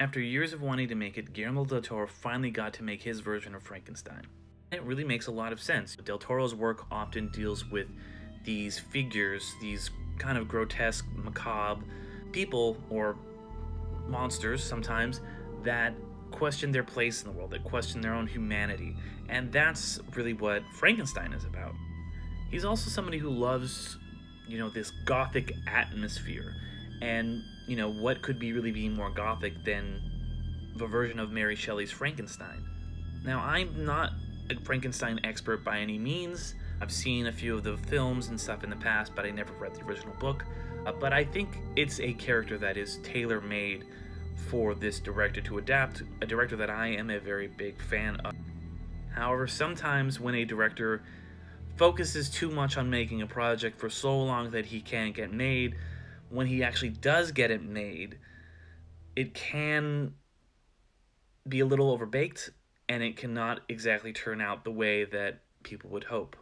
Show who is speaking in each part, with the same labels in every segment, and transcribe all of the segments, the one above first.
Speaker 1: After years of wanting to make it, Guillermo del Toro finally got to make his version of Frankenstein. It really makes a lot of sense. Del Toro's work often deals with these figures, these kind of grotesque, macabre people or monsters sometimes that question their place in the world, that question their own humanity. And that's really what Frankenstein is about. He's also somebody who loves, this gothic atmosphere. And, what could be really be more gothic than the version of Mary Shelley's Frankenstein? Now, I'm not a Frankenstein expert by any means. I've seen a few of the films and stuff in the past, but I never read the original book. But I think it's a character that is tailor-made for this director to adapt, a director that I am a very big fan of. However, sometimes when a director focuses too much on making a project for so long that he can't get made, when he actually does get it made, it can be a little overbaked and it cannot exactly turn out the way that people would hope.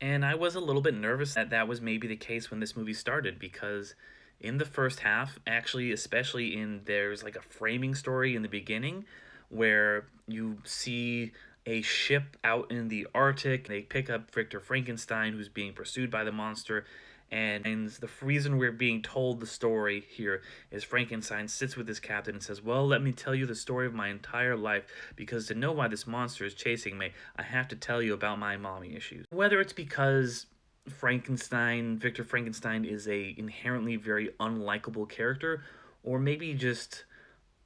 Speaker 1: And I was a little bit nervous that that was maybe the case when this movie started, because in the first half, actually, especially there's like a framing story in the beginning where you see a ship out in the Arctic. They pick up Victor Frankenstein, who's being pursued by the monster. And the reason we're being told the story here is Frankenstein sits with his captain and says, "Well, let me tell you the story of my entire life, because to know why this monster is chasing me, I have to tell you about my mommy issues." Whether it's because Victor Frankenstein is a inherently very unlikable character, or maybe just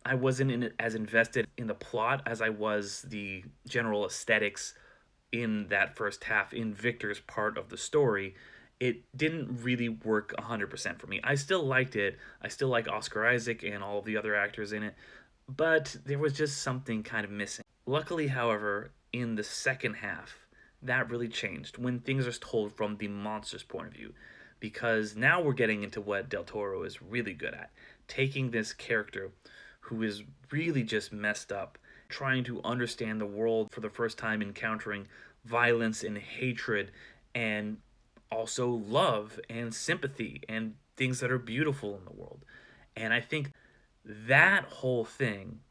Speaker 1: I wasn't as invested in the plot as I was the general aesthetics in that first half, in Victor's part of the story, it didn't really work 100% for me. I still liked it. I still like Oscar Isaac and all of the other actors in it, but there was just something kind of missing. Luckily, however, in the second half, that really changed when things are told from the monster's point of view, because now we're getting into what Del Toro is really good at, taking this character who is really just messed up, trying to understand the world for the first time, encountering violence and hatred and also love and sympathy and things that are beautiful in the world. And I think that whole thing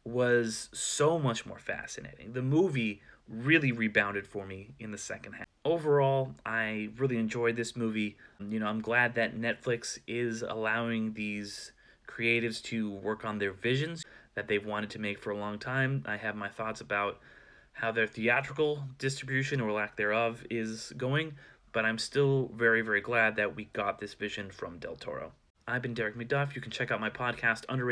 Speaker 1: was so much more fascinating. The movie really rebounded for me in the second half. Overall, I really enjoyed this movie. I'm glad that Netflix is allowing these creatives to work on their visions that they've wanted to make for a long time. I have my thoughts about how their theatrical distribution or lack thereof is going, but I'm still very, very glad that we got this vision from Del Toro. I've been Derek McDuff. You can check out my podcast, Underrated